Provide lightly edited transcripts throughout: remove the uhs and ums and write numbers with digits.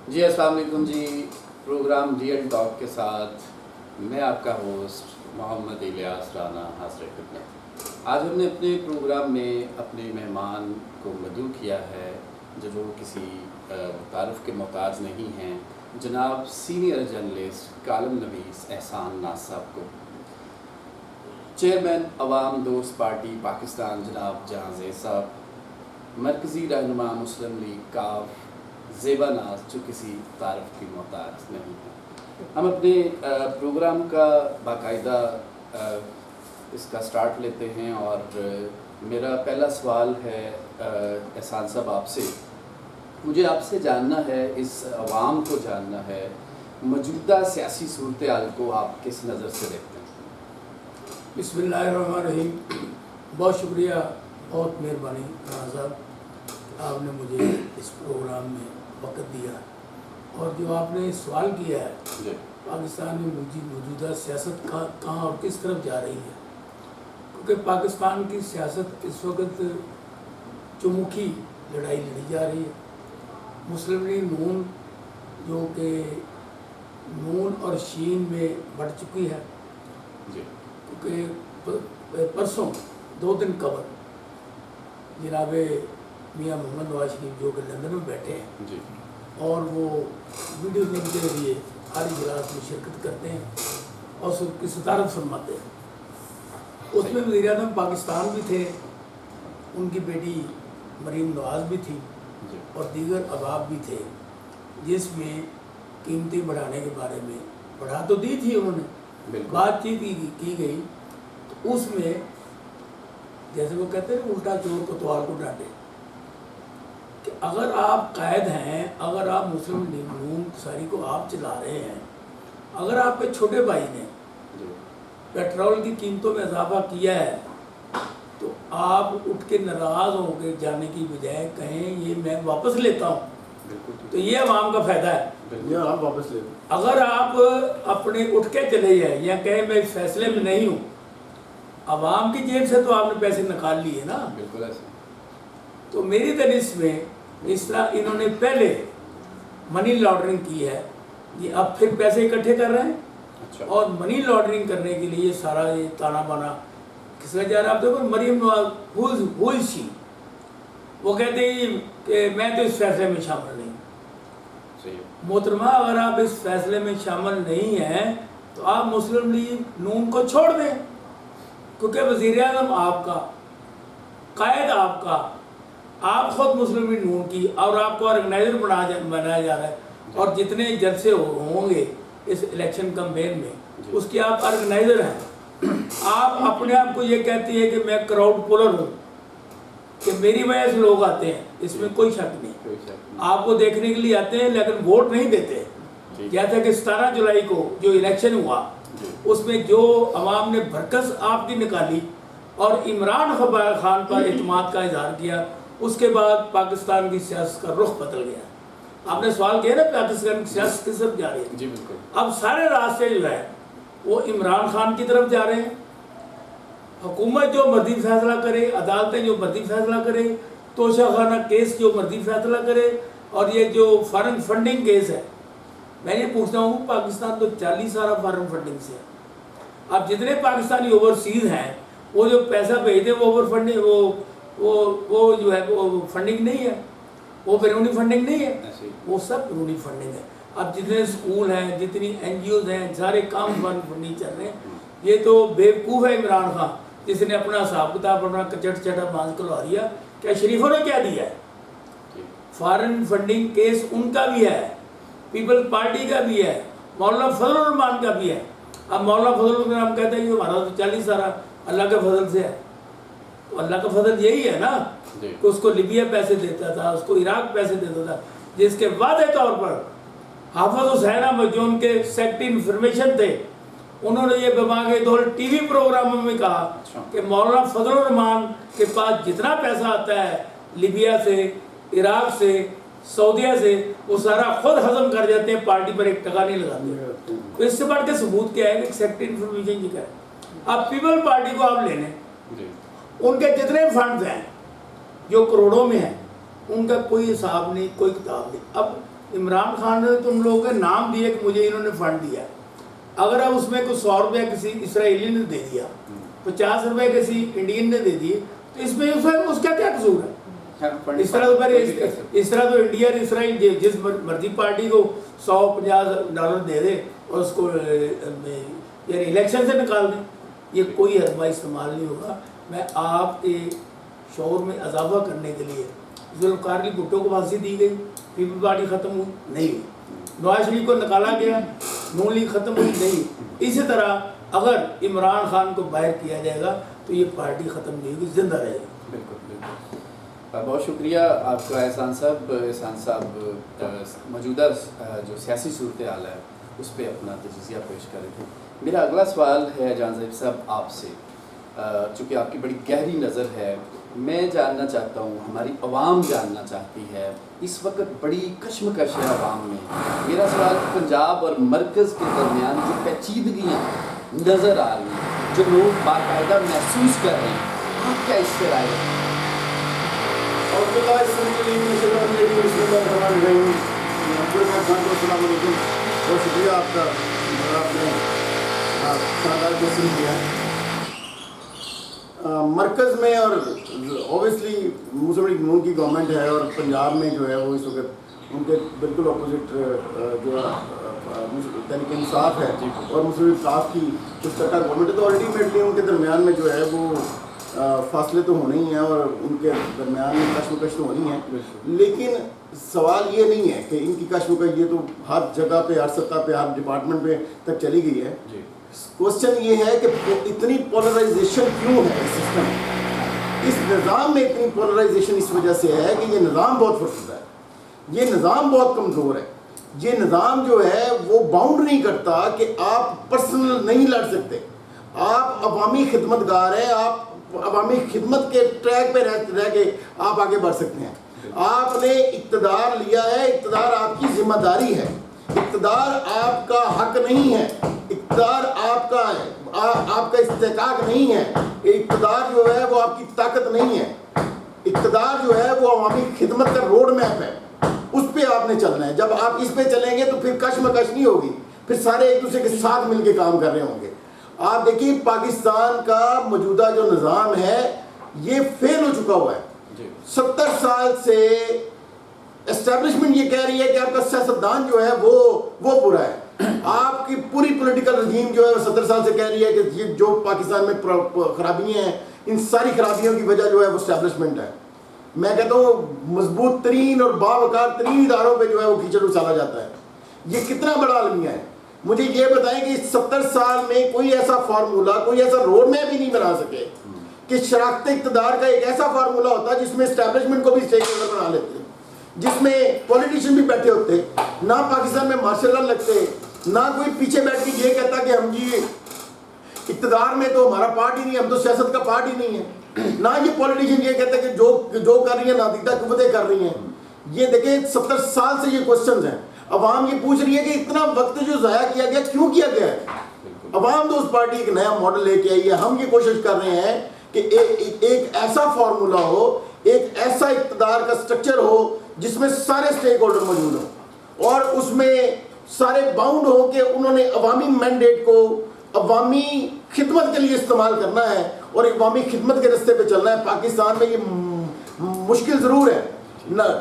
جی السلام علیکم جی. Programme real talk کے ساتھ میں آپ کا ہوسٹ محمد الیاس رانا حاضر خدمت. آج ہم نے اپنے پروگرام میں اپنے مہمان کو مدعو کیا ہے جو کسی تعارف کے محتاج نہیں ہیں، جناب سینئر جرنلسٹ کالم نویس احسان ناز صاحب کو. چیئرمین عوام دوست پارٹی پاکستان جناب جہاں زید صاحب، مرکزی رہنما مسلم لیگ کاف زیبا ناز جو کسی تعارف کی محتاج نہیں ہے. ہم اپنے پروگرام کا باقاعدہ اس کا سٹارٹ لیتے ہیں اور میرا پہلا سوال ہے احسان صاحب آپ سے. مجھے آپ سے جاننا ہے، اس عوام کو جاننا ہے، موجودہ سیاسی صورتحال کو آپ کس نظر سے دیکھتے ہیں؟ بسم اللہ الرحمن الرحیم. بہت شکریہ، بہت مہربانی رانا صاحب، آپ نے مجھے اس پروگرام میں وقت دیا. اور جو آپ نے سوال کیا ہے پاکستان میں موجودہ سیاست کہاں اور کس طرف جا رہی ہے، کیونکہ پاکستان کی سیاست اس وقت چموکھی لڑائی لڑی جا رہی ہے. مسلم لیگ نون جو کہ نون اور شین میں بڑھ چکی ہے، کیونکہ پرسوں 2 دن قبل جناب میاں محمد نواز شریف جو کہ لندن میں بیٹھے ہیں اور وہ ویڈیو لنک کے ذریعے ہر اجلاس میں شرکت کرتے ہیں اور سب کی صدارت فرماتے ہیں. اس میں وزیر اعظم پاکستان بھی تھے، ان کی بیٹی مریم نواز بھی تھی اور دیگر احباب بھی تھے، جس میں قیمتیں بڑھانے کے بارے میں بڑھا تو دی تھی انہوں نے، بات چیت کی گئی. تو اس میں جیسے وہ کہتے ہیں الٹا چور کوتوال کو ڈانٹے، کہ اگر آپ قائد ہیں، اگر آپ مسلم لیگ نون ساری کو آپ چلا رہے ہیں، اگر آپ کے چھوٹے بھائی نے پیٹرول کی قیمتوں میں اضافہ کیا ہے تو آپ اٹھ کے ناراض ہو کے جانے کی بجائے کہیں یہ میں واپس لیتا ہوں، تو یہ عوام کا فائدہ ہے. آپ واپس لے لیں. اگر آپ اپنے اٹھ کے چلے جائیں یا کہیں میں اس فیصلے میں نہیں ہوں، عوام کی جیب سے تو آپ نے پیسے نکال لیے نا. بالکل ایسے. تو میری تنیس میں اس طرح انہوں نے پہلے منی لانڈرنگ کی ہے، یہ اب پھر پیسے اکٹھے کر رہے ہیں اور منی لانڈرنگ کرنے کے لیے سارا یہ تانا بانا کس کا جا رہا ہے. آپ دیکھو مریم نواز شی وہ کہتے ہیں کہ میں تو اس فیصلے میں شامل نہیں. محترمہ اگر آپ اس فیصلے میں شامل نہیں ہیں تو آپ مسلم لیگ نون کو چھوڑ دیں، کیونکہ وزیر اعظم آپ کا، قائد آپ کا، آپ خود مسلم لیگ نون کی، اور آپ کو آرگنائزر بنایا جا رہا ہے. اور جتنے جلسے ہوں گے اس الیکشن کمپین میں اس کے آپ آرگنائزر ہیں. آپ اپنے آپ کو یہ کہتی ہے کہ میں کراؤڈ پولر ہوں، کہ میری وجہ سے لوگ آتے ہیں، اس میں کوئی شک نہیں. آپ کو دیکھنے کے لیے آتے ہیں لیکن ووٹ نہیں دیتے. جیسا کہ 17 جولائی کو جو الیکشن ہوا اس میں جو عوام نے بھرکس آپ کی نکالی اور عمران خان پر اعتماد کا اظہار کیا، اس کے بعد پاکستان کی سیاست کا رخ بدل گیا. آپ نے سوال کیا نا پاکستان کی سیاست کس طرف جا رہی ہے. جی بالکل. اب سارے راستے جو ہے وہ عمران خان کی طرف جا رہے ہیں. حکومت جو مرضی فیصلہ کرے، عدالتیں جو مرضی فیصلہ کرے، توشہ خانہ کیس جو مرضی فیصلہ کرے، اور یہ جو فارن فنڈنگ کیس ہے، میں یہ پوچھتا ہوں پاکستان تو 40 سال فارن فنڈنگ سے ہے. اب جتنے پاکستانی اوورسیز ہیں وہ جو پیسہ بھیجتے ہیں وہ اوور فنڈنگ وہ جو ہے وہ فنڈنگ نہیں ہے، وہ بیرونی فنڈنگ نہیں ہے، وہ سب بیرونی فنڈنگ ہے. اب جتنے اسکول ہیں، جتنی NGOز ہیں، سارے کام فارن فنڈنگ چل رہے ہیں. یہ تو بیوقوف ہے عمران خان جس نے اپنا حساب کتاب اپنا کچٹ چٹا مانس کروا دیا. کیا شریفوں نے کیا دیا ہے؟ فارن فنڈنگ کیس ان کا بھی ہے، پیپل پارٹی کا بھی ہے، مولانا فضل الرحمان کا بھی ہے. اب مولانا فضل الرحمان کہتے ہیں کہ ہمارا تو 40 سارا اللہ کے فضل سے ہے. تو اللہ کا فضل یہی ہے نا کہ اس کو لیبیا پیسے دیتا تھا، اس کو عراق پیسے دیتا تھا، جس کے واضح طور پر حافظ حسین احمد جو ان کے سیکٹری انفارمیشن تھے، انہوں نے یہ بما کے دور ٹی وی پروگراموں میں کہا کہ مولانا فضل الرحمان کے پاس جتنا پیسہ آتا ہے لیبیا سے، عراق سے، سعودیہ سے، وہ سارا خود ہضم کر جاتے ہیں، پارٹی پر 1 ٹکا نہیں لگاتے. تو اس سے بڑھ کے ثبوت کیا ہے کہ سیکٹری انفارمیشن کی کیا ہے. اب پیپل پارٹی کو آپ لے لیں، ان کے جتنے فنڈز ہیں جو کروڑوں میں ہیں، ان کا کوئی حساب نہیں، کوئی کتاب نہیں. اب عمران خان نے تم لوگوں کے نام دیے کہ مجھے انہوں نے فنڈ دیا. اگر اب اس میں کوئی 100 روپیہ کسی اسرائیلی نے دے دیا, 50 روپے کسی انڈین نے دے دیے, تو اس میں اس کا کیا قصور ہے؟ اس طرح تو انڈیا اور اسرائیل جس مرضی پارٹی کو 150 ڈالر دے دے اور اس کو یعنی الیکشن سے نکال دیں, یہ کوئی حربہ استعمال نہیں ہوگا. میں آپ کے شعور میں اضافہ کرنے کے لیے ذوالفقار علی بھٹو کو پھانسی دی گئی, پیپل پارٹی ختم ہوئی نہیں, نواز شریف کو نکالا گیا, نون لیگ ختم ہوئی نہیں. اسی طرح اگر عمران خان کو باہر کیا جائے گا تو یہ پارٹی ختم نہیں ہوگی, زندہ رہے گی. بالکل بالکل. بہت شکریہ آپ کا احسان صاحب. احسان صاحب موجودہ جو سیاسی صورتحال ہے اس پہ اپنا تجزیہ پیش کر رہے تھے. میرا اگلا سوال ہے جان زیب صاحب آپ سے, چونکہ آپ کی بڑی گہری نظر ہے, میں جاننا چاہتا ہوں, ہماری عوام جاننا چاہتی ہے, اس وقت بڑی کشمکش ہے عوام میں. میرا سوال پنجاب اور مرکز کے درمیان جو پیچیدگیاں نظر آ رہی ہیں, جو لوگ باقاعدہ محسوس کر رہے ہیں, آپ کیا اس سے رائے ہیں؟ بہت شکریہ آپ کا, آپ نے شاندار کوشچن کیا. مرکز میں اور اوبیسلی مسلم لیگ نون کی گورنمنٹ ہے, اور پنجاب میں جو ہے وہ اس وقت ان کے بالکل اپوزٹ جو تحریک انصاف ہے اور مسلم لیگ صاف کی کچھ طرح گورنمنٹ ہے. تو الٹیمیٹلی ان کے درمیان میں جو ہے وہ فاصلے تو ہونے ہی ہیں اور ان کے درمیان میں کشمکش تو ہونی ہے. لیکن سوال یہ نہیں ہے کہ ان کی کشمکش یہ تو ہر جگہ پہ, ہر سطح پہ, ہر ڈپارٹمنٹ پہ تک چلی گئی ہے. کوشچن یہ ہے کہ اتنی پولرائزیشن کیوں ہے اس سسٹم میں؟ اس نظام میں اتنی پولرائزیشن اس وجہ سے ہے کہ یہ نظام بہت فرسودہ ہے, یہ نظام بہت کمزور ہے. یہ نظام جو ہے وہ باؤنڈ نہیں کرتا کہ آپ پرسنل نہیں لڑ سکتے, آپ عوامی خدمت گار ہیں, آپ عوامی خدمت کے ٹریک پہ رہ کے آپ آگے بڑھ سکتے ہیں. آپ نے اقتدار لیا ہے, اقتدار آپ کی ذمہ داری ہے, اقتدار آپ کا حق نہیں ہے, اقتدار آپ کا استحقاق نہیں ہے, اقتدار جو ہے وہ آپ کی طاقت نہیں ہے. اقتدار جو ہے وہ عوامی خدمت کا روڈ میپ ہے, اس پہ آپ نے چلنا ہے. جب آپ اس پہ چلیں گے تو پھر کشمکش نہیں ہوگی, پھر سارے ایک دوسرے کے ساتھ مل کے کام کر رہے ہوں گے. آپ دیکھیے پاکستان کا موجودہ جو نظام ہے یہ فیل ہو چکا ہوا ہے. 70 سال سے اسٹیبلشمنٹ یہ کہہ رہی ہے کہ آپ کا سیاستدان جو ہے وہ برا ہے. آپ کی پوری پولیٹیکل رجیم جو ہے 70 سال سے کہہ رہی ہے کہ یہ جو پاکستان میں خرابیاں ہیں, ان ساری خرابیوں کی وجہ جو ہے وہ اسٹیبلشمنٹ ہے. میں کہتا ہوں مضبوط ترین اور باوقار ترین اداروں پہ جو ہے وہ کیچڑ اچھالا جاتا ہے. یہ کتنا بڑا المیہ ہے. مجھے یہ بتائیں کہ 70 سال میں کوئی ایسا فارمولا, کوئی ایسا روڈ میپ بھی نہیں بنا سکے کہ شراکت اقتدار کا ایک ایسا فارمولا ہوتا جس میں اسٹیبلشمنٹ کو بھی اسٹیک ہولڈر بنا لیتے, جس میں پولیٹیشین بھی بیٹھے ہوتے, نہ پاکستان میں مارشل لا لگتے, نہ کوئی پیچھے بیٹھ کے یہ کہتا کہ ہم جی اقتدار میں تو ہمارا پارٹ ہی نہیں, ہم تو سیاست کا پارٹ ہی نہیں ہے, نہ یہ پولیٹیشین یہ کہتا کہ جو کر رہی ہیں نادیدہ قوتیں کر رہی ہیں. یہ دیکھیں 70 سال سے یہ کوشچنز ہیں. عوام یہ پوچھ رہی ہے کہ اتنا وقت جو ضائع کیا گیا کیوں کیا گیا ہے؟ عوام تو اس پارٹی ایک نیا ماڈل لے کے آئی ہے. ہم یہ کوشش کر رہے ہیں کہ ایک ایسا فارمولا ہو, ایک ایسا اقتدار کا سٹرکچر ہو جس میں سارے سٹیک ہولڈر موجود ہوں اور اس میں سارے باؤنڈ ہو کہ انہوں نے عوامی مینڈیٹ کو عوامی خدمت کے لیے استعمال کرنا ہے اور عوامی خدمت کے رستے پہ چلنا ہے. پاکستان میں یہ مشکل ضرور ہے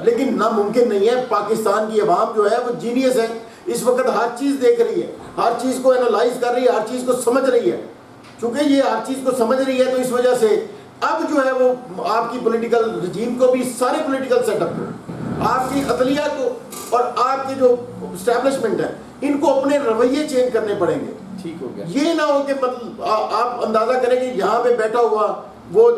لیکن ناممکن نہیں ہے. پاکستان کی عوام جو ہے وہ جینیس ہے, اس وقت ہر چیز دیکھ رہی ہے, ہر چیز کو اینالائز کر رہی ہے, ہر چیز کو سمجھ رہی ہے. چونکہ یہ ہر چیز کو سمجھ رہی ہے تو اس وجہ سے اب جو ہے وہ آپ کی پولیٹیکل رجیم کو بھی, سارے پولیٹیکل سیٹ اپ کو, آپ کی عدلیہ کو اور آپ کے جو اسٹیبلشمنٹ ہے ان کو اپنے رویے چینج کرنے پڑیں گے. ٹھیک ہو گیا. یہ نہ ہو کہ مطلب آپ اندازہ کریں کہ یہاں پہ بیٹھا ہوا وہ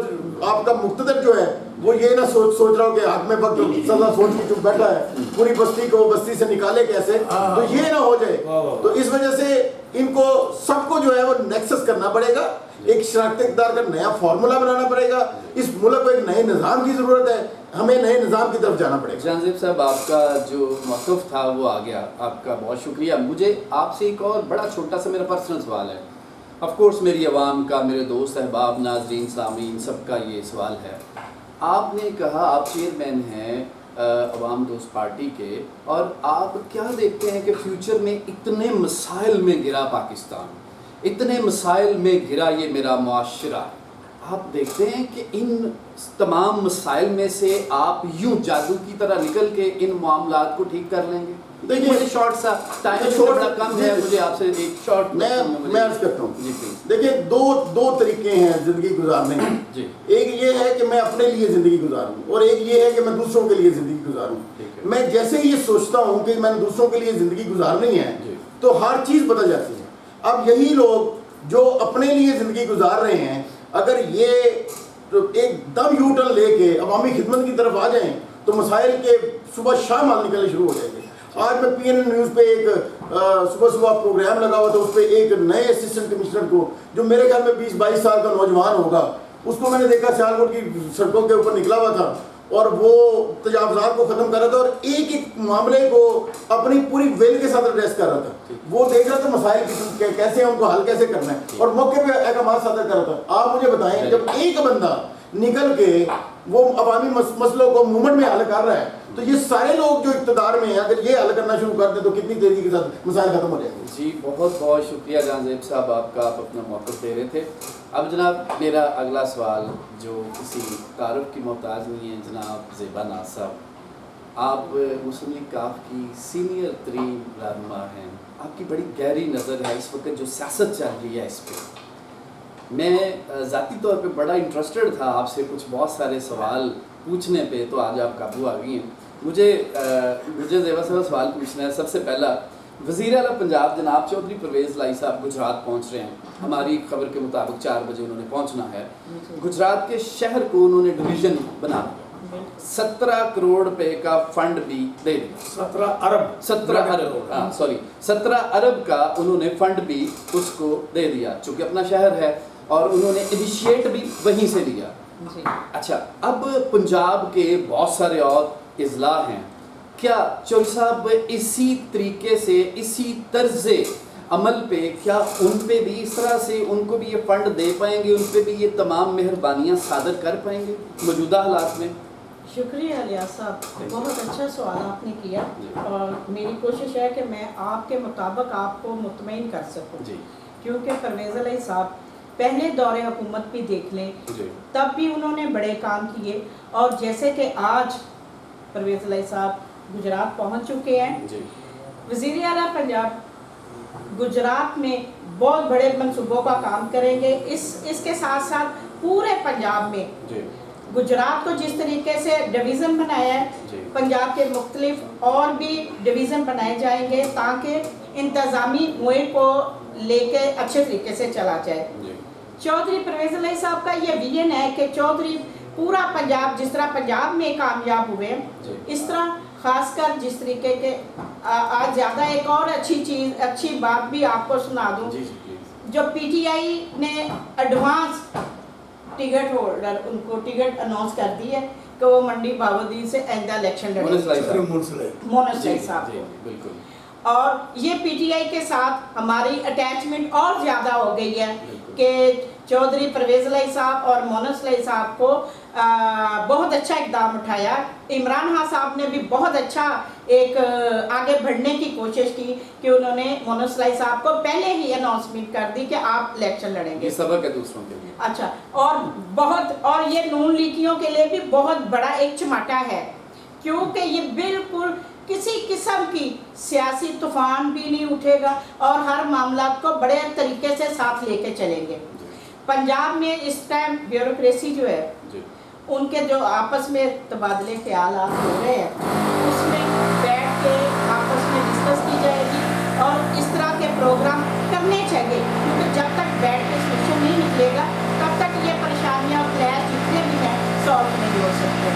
آپ کا مقتدر جو ہے وہ یہ نہ سوچ رہا ہو کہ حق میں وقت سزا سوچ کے چپ بیٹھا ہے, پوری بستی کو بستی سے نکالے کیسے, تو یہ نہ ہو جائے. تو اس وجہ سے ان کو سب کو جو ہے وہ نیکسس کرنا پڑے گا, ایک شراکت اقتدار کا نیا فارمولا بنانا پڑے گا. اس ملک کو ایک نئے نظام کی ضرورت ہے, ہمیں نئے نظام کی طرف جانا پڑے گا. جان زیب صاحب آپ کا جو موقف تھا وہ آ گیا, آپ کا بہت شکریہ. مجھے آپ سے ایک اور بڑا چھوٹا سا میرا پرسنل سوال ہے. آف کورس میری عوام کا, میرے دوست احباب, ناظرین, سامعین, سب کا یہ سوال ہے. آپ نے کہا آپ چیئرمین ہیں عوام دوست پارٹی کے، اور آپ کیا دیکھتے ہیں کہ فیوچر میں اتنے مسائل میں گرا پاکستان، اتنے مسائل میں گرا یہ میرا معاشرہ، آپ دیکھتے ہیں کہ ان تمام مسائل میں سے آپ یوں جادو کی طرح نکل کے ان معاملات کو ٹھیک کر لیں گے؟ دیکھیے مجھے شارٹ سا ٹائم بڑا کم ہے، مجھے آپ سے ایک شارٹ میں عرض کرتا ہوں. جی پلیز. دیکھیے دو طریقے ہیں زندگی گزارنے کے. جی. ایک یہ ہے کہ میں اپنے لیے زندگی گزاروں، اور ایک یہ ہے کہ میں دوسروں کے لیے زندگی گزاروں. میں جیسے یہ سوچتا ہوں کہ میں نے دوسروں کے لیے زندگی گزارنی ہے تو ہر چیز بدل جاتی ہے. اب یہی لوگ جو اپنے لیے زندگی گزار رہے ہیں، اگر یہ ایک دم یو ٹرن لے کے عوامی خدمت کی طرف آ جائیں تو مسائل کے صبح شام حل نکلنے شروع ہو جائیں گے. آج میں پی این این نیوز پہ ایک صبح پروگرام لگا ہوا تھا، اس پہ ایک نئے اسسٹنٹ کمشنر کو، جو میرے خیال میں 20-22 سال کا نوجوان ہوگا، اس کو میں نے دیکھا سیالکوٹ کی سڑکوں کے اوپر نکلا ہوا تھا اور وہ تجاوزات کو ختم کر رہا تھا اور ایک ایک معاملے کو اپنی پوری ویل کے ساتھ ایڈریس کر رہا تھا. وہ دیکھ رہا تھا مسائل کیسے ہیں، ان کو حل کیسے کرنا ہے، اور موقع پہ احکامات صادر کر رہا تھا. آپ مجھے بتائیں، جب ایک بندہ نکل کے وہ عوامی مسئلوں کو مومنٹ میں حل کر رہا ہے تو یہ سارے لوگ جو اقتدار میں ہیں اگر یہ حل کرنا شروع کر دیں تو کتنی تیزی کے ساتھ مسائل ختم ہو جائیں گے. جی بہت بہت شکریہ جان زیب صاحب، آپ کا آپ اپنا موقف دے رہے تھے. اب جناب میرا اگلا سوال جو کسی تعارف کی محتاج نہیں ہے، جناب زیبا ناز صاحب، آپ مسلم لیگ کاف کی سینئر ترین رہنما ہیں، آپ کی بڑی گہری نظر ہے اس وقت جو سیاست چل رہی ہے اس پہ. میں ذاتی طور پہ بڑا انٹرسٹڈ تھا آپ سے کچھ بہت سارے سوال پوچھنے پہ، تو آج آپ قابو آ گئی ہیں. مجھے زیبا صاحب سوال پوچھنا ہے. سب سے پہلا، وزیر اعلیٰ پنجاب جناب چودھری پرویز لائی صاحب گجرات پہنچ رہے ہیں. ہماری خبر کے مطابق 4 بجے انہوں نے پہنچنا ہے. گجرات کے شہر کو انہوں نے ڈویژن بنا دیا، 17 کروڑ روپے کا فنڈ بھی دے دیا. 17 ارب کا انہوں نے فنڈ بھی اس کو دے دیا، چونکہ اپنا شہر ہے، اور انہوں نے انیشیٹ بھی وہیں سے لیا. اچھا، اب پنجاب کے بہت سارے اور اضلاع ہیں، کیا چودھری صاحب اسی طریقے سے اسی طرز عمل پہ کیا ان پہ بھی اس طرح سے ان کو بھی یہ فنڈ دے پائیں گے، ان پہ بھی یہ تمام مہربانیاں صادر کر پائیں گے موجودہ حالات میں؟ شکریہ الیاس صاحب، بہت اچھا سوال آپ نے کیا، اور میری کوشش ہے کہ میں آپ کے مطابق آپ کو مطمئن کر سکوں. کیونکہ پرویز علیہ صاحب پہلے دور حکومت بھی دیکھ لیں تب بھی انہوں نے بڑے کام کیے، اور جیسے کہ آج پرویز علیہ صاحب گجرات پہنچ چکے ہیں. وزیر اعلیٰ پنجاب گجرات میں بہت بڑے منصوبوں کا کام کریں گے. اس کے ساتھ ساتھ پورے پنجاب میں گجرات کو جس طریقے سے ڈویژن بنایا ہے، پنجاب کے مختلف اور بھی ڈویژن بنائے جائیں گے تاکہ انتظامی امور کو لے کے اچھے طریقے سے چلا جائے. چودھری پرویز علیہ صاحب کا یہ ویژن ہے کہ چودھری پورا پنجاب، جس طرح پنجاب میں کامیاب ہوئے اس طرح خاص کر جس طریقے کے آج زیادہ ایک اور اچھی بات بھی آپ کو سنا دوں. جو پی ٹی آئی نے ایڈوانس ٹکٹ ہولڈر ان کو ٹکٹ اناؤنس کر دی ہے کہ وہ منڈی باودی سے آئندہ الیکشن لڑیں گے، مونس لائی صاحب کو. اور یہ پی ٹی آئی کے ساتھ ہماری اٹیچمنٹ اور زیادہ ہو گئی ہے کہ چودھری پرویز علیہ صاحب اور مونس علیہ صاحب کو بہت اچھا اقدام اٹھایا. عمران خان صاحب نے بھی بہت اچھا ایک آگے بڑھنے کی کوشش کی کہ انہوں نے مونس علیہ صاحب کو پہلے ہی اناؤنسمنٹ کر دی کہ آپ الیکشن لڑیں گے. یہ سبق ہے دوسروں کے لیے. اچھا، اور یہ نون لیگیوں کے لیے بھی بہت بڑا ایک چماٹا ہے، کیونکہ یہ بالکل کسی قسم کی سیاسی طوفان بھی نہیں اٹھے گا اور ہر معاملات کو بڑے طریقے سے ساتھ لے کے چلیں گے. پنجاب میں اس ٹائم بیوروکریسی جو ہے، ان کے جو آپس میں تبادلے خیالات ہو رہے ہیں، اس میں بیٹھ کے آپس میں ڈسکس کی جائے گی اور اس طرح کے پروگرام کرنے چاہیے، کیونکہ جب تک بیٹھ کے سولوشن نہیں نکلے گا تب تک یہ پریشانیاں اور کلیش جتنے بھی ہیں سالو نہیں ہو سکتے.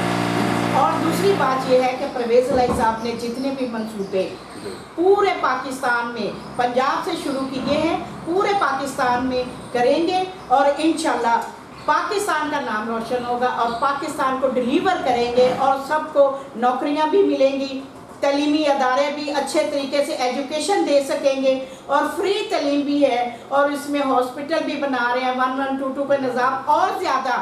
اور دوسری بات یہ ہے کہ پرویز علیہ صاحب نے جتنے بھی منصوبے پورے پاکستان میں پنجاب سے شروع کیے ہیں پورے پاکستان میں کریں گے، اور انشاءاللہ پاکستان کا نام روشن ہوگا اور پاکستان کو ڈیلیور کریں گے اور سب کو نوکریاں بھی ملیں گی، تعلیمی ادارے بھی اچھے طریقے سے ایجوکیشن دے سکیں گے، اور فری تعلیم بھی ہے، اور اس میں ہاسپٹل بھی بنا رہے ہیں 1122 پہ نظام اور زیادہ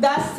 10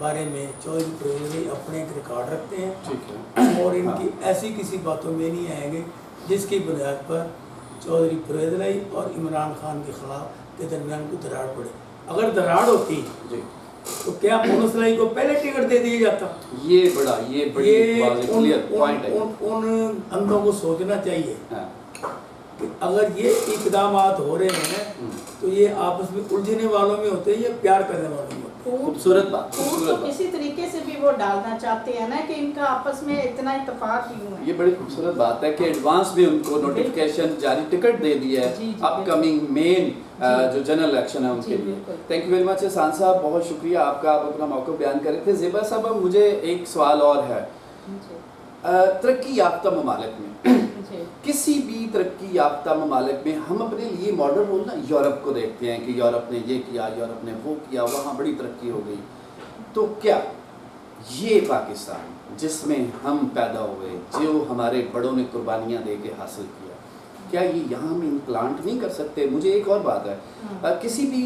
بارے میں چودھری پرویز علی اپنے ایک ریکارڈ رکھتے ہیں ٹھیک ہے اور ان کی ایسی کسی باتوں میں نہیں آئیں گے جس کی بنیاد پر چودھری پرویز علی اور عمران خان کے خلاف کے درمیان کو دراڑ پڑے. اگر دراڑ ہوتی جی تو کیا مونس علی کو پہلے ٹکٹ دے دیا جاتا؟ یہ بڑی واضح کلیئر پوائنٹ ہے. ان اندھوں کو سوچنا چاہیے ہاں کہ اگر یہ اقدامات ہو رہے ہیں تو یہ آپس میں الجھنے والوں میں ہوتے ہیں یا پیار کرنے والوں میں ہوتے ہیں. خوبصورت بات تو خوبصورت بات. کسی طریقے سے بھی وہ ڈالنا چاہتے ہیں نا کہ ان کا آپس میں اتنا اتفاق کیوں ہے. یہ بڑی خوبصورت بات ہے کہ ایڈوانس میں ان کو نوٹیفیکیشن جاری ٹکٹ دے دی ہے جی اپ کمنگ مین جو جنرل الیکشن ہے ان کے لیے. تھینک یو ویری مچ احسان صاحب, بہت شکریہ آپ کا, آپ اپنا موقع بیان کر رہے تھے. زیبا صاحب مجھے ایک سوال اور ہے, ترقی یافتہ ممالک میں کسی بھی ترقی یافتہ ممالک میں ہم اپنے لیے ماڈل رول نا یورپ کو دیکھتے ہیں کہ یورپ نے یہ کیا, یورپ نے وہ کیا, وہاں بڑی ترقی ہو گئی. تو کیا یہ پاکستان جس میں ہم پیدا ہوئے, جو ہمارے بڑوں نے قربانیاں دے کے حاصل کیا, کیا یہ یہاں ہم امپلانٹ نہیں کر سکتے؟ مجھے ایک اور بات ہے, کسی بھی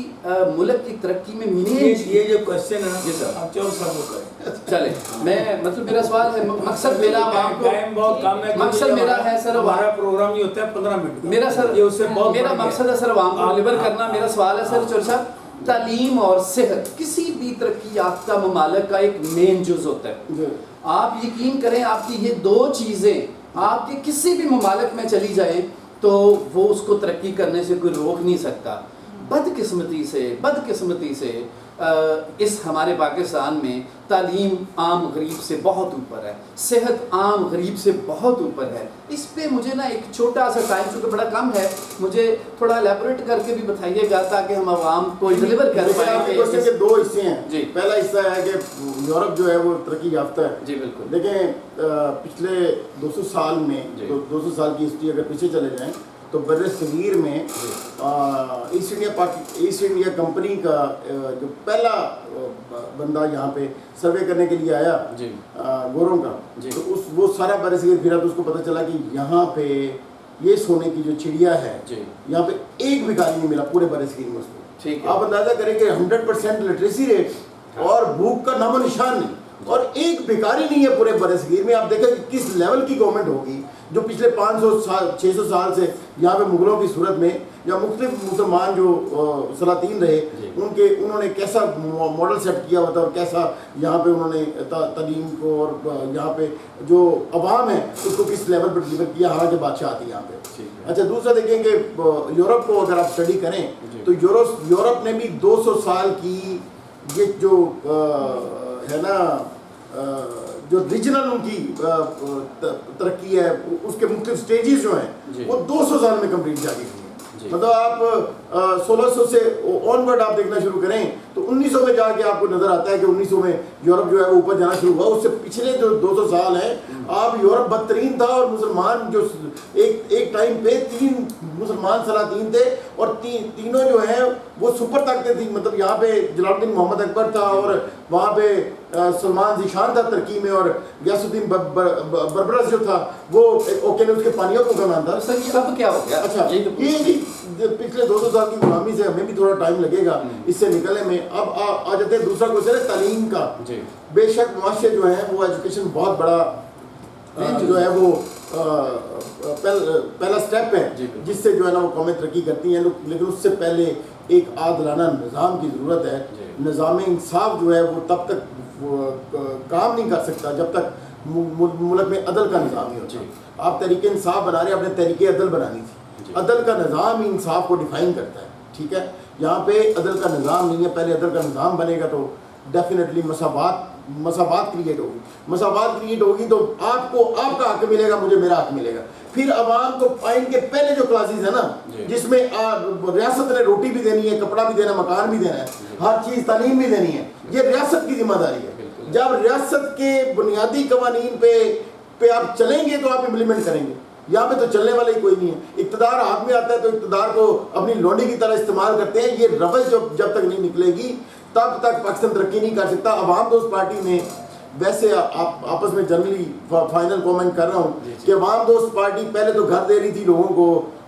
ملک کی ترقی میں یہ جو کوشچن ہے جی سر آپ چور صاحب کو کریں. چلے میں مطلب میرا سوال ہے, مقصد میرا عوام کو, ٹائم بہت کم ہے, مقصد میرا ہے سر, ہمارا پروگرام یہ ہوتا ہے 15 منٹ. میرا سر یہ اس سے بہت میرا مقصد ہے سر عوام کو ڈلیور کرنا. میرا سوال ہے سر چور صاحب, تعلیم اور صحت کسی بھی ترقی یافتہ ممالک کا ایک مین جز ہوتا ہے. آپ یقین کریں آپ کی یہ دو چیزیں آپ کے کسی بھی ممالک میں چلی جائیں تو وہ اس کو ترقی کرنے سے کوئی روک نہیں سکتا. بدقسمتی سے اس ہمارے پاکستان میں تعلیم عام غریب سے بہت اوپر ہے, صحت عام غریب سے بہت اوپر ہے. اس پہ مجھے نا ایک چھوٹا سا ٹائم چونکہ بڑا کم ہے, مجھے تھوڑا الیبوریٹ کر کے بھی بتائیے گا تاکہ ہم عوام کو ڈلیور کر پائیں. کے دو حصے ہیں جی. پہلا حصہ ہے کہ یورپ جو ہے وہ ترقی یافتہ ہے. جی بالکل. دیکھیں پچھلے 200 سال میں 200 سال کی ہسٹری اگر پیچھے چلے جائیں تو بر صغیر میں ایسٹ انڈیا کمپنی کا جو پہلا بندہ یہاں پہ سروے کرنے کے لیے آیا گوروں کا, تو وہ سارا بر صغیر پھرا تو اس کو پتہ چلا کہ یہاں پہ یہ سونے کی جو چڑیا ہے یہاں پہ ایک بھکاری نہیں ملا پورے بر صغیر میں اس کو. آپ اندازہ کریں کہ 100% لٹریسی ریٹ اور بھوک کا نام و نشان نہیں, اور ایک بھکاری نہیں ہے پورے بر صغیر میں. آپ دیکھیں کہ کس لیول کی گورنمنٹ ہوگی جو پچھلے 500 سال 600 سال سے یہاں پہ مغلوں کی صورت میں یا مختلف مسلمان جو سلاطین رہے انہوں نے کیسا ماڈل سیٹ کیا ہوتا اور کیسا یہاں پہ انہوں نے تعلیم کو اور یہاں پہ جو عوام ہے اس کو کس لیول پر ڈلیور کیا, حالانکہ بادشاہ آتی یہاں پہ. اچھا دوسرا دیکھیں کہ یورپ کو اگر آپ اسٹڈی کریں تو یورپ نے بھی 200 سال کی یہ جو ہے نا جو ریجنل ان کی ترقی ہے اس کے مختلف سٹیجز جو ہیں وہ 200 سال میں کمپلیٹ جا گئی. مطلب آپ 1600 سے آن ورڈ آپ دیکھنا شروع کریں تو 1900 میں جا کے آپ کو نظر آتا ہے کہ 1900 میں یورپ جو ہے وہ اوپر جانا شروع ہوا. اس سے پچھلے جو 200 سال ہیں آپ یورپ بدترین تھا, اور مسلمان جو ایک ٹائم پہ 3 مسلمان سلاطین تھے اور تینوں جو ہیں وہ سپر طاقتیں تھیں. مطلب یہاں پہ جلال الدین محمد اکبر تھا, اور وہاں پہ سلمان ذیشان تھا ترکی میں, اور غیاث الدین بربرس جو تھا وہ اوکینوس کے پانیوں کو گمان تھا. سر یہ اب کیا ہو گیا؟ اچھا یہ پچھلے 200 سال کی غلامی سے ہمیں بھی تھوڑا ٹائم لگے گا اس سے نکلنے میں. اب آ جاتے ہیں دوسرا کوشچن ہے تعلیم کا. بے شک معاشرے جو ہیں وہ ایجوکیشن بہت بڑا جو ہے وہ پہلا سٹیپ ہے جس سے جو ہے نا وہ قومیں ترقی کرتی ہیں, لیکن اس سے پہلے ایک عادلانہ نظام کی ضرورت ہے. نظام انصاف جو ہے وہ تب تک کام نہیں کر سکتا جب تک ملک میں عدل کا نظام نہیں ہوتا. آپ تحریک انصاف بنا رہے ہیں, اپنے تحریک عدل بنانی تھی. عدل کا نظام انصاف کو ڈیفائن کرتا ہے, ٹھیک ہے. یہاں پہ عدل کا نظام نہیں ہے. پہلے عدل کا نظام بنے گا تو ڈیفینیٹلی مساوات کریٹ ہوگی. مساوات کریٹ ہوگی تو آپ کو آپ کا حق ملے گا, مجھے میرا حق ملے گا. پھر عوام کو آئین کے پہلے جو کلاسز ہیں نا جس میں ریاست نے روٹی بھی دینی ہے, کپڑا بھی دینا, مکان بھی دینا ہے, ہر چیز تعلیم بھی دینی ہے, یہ ریاست کی ذمہ داری ہے. جب ریاست کے بنیادی قوانین پہ آپ چلیں گے تو آپ امپلیمنٹ کریں گے. یہاں پہ تو چلنے والا ہی کوئی نہیں ہے. اقتدار ہاتھ میں آتا ہے تو اقتدار کو اپنی لونڈی کی طرح استعمال کرتے ہیں. یہ روش جب تک نہیں نکلے گی تب تک پاکستان ترقی نہیں کر سکتا. عوام دوست پارٹی نے ویسے آپس میں جنرلی فائنل کومنٹ کر رہا ہوں کہ عوام دوست پارٹی پہلے تو گھر دے رہی تھی لوگوں کو,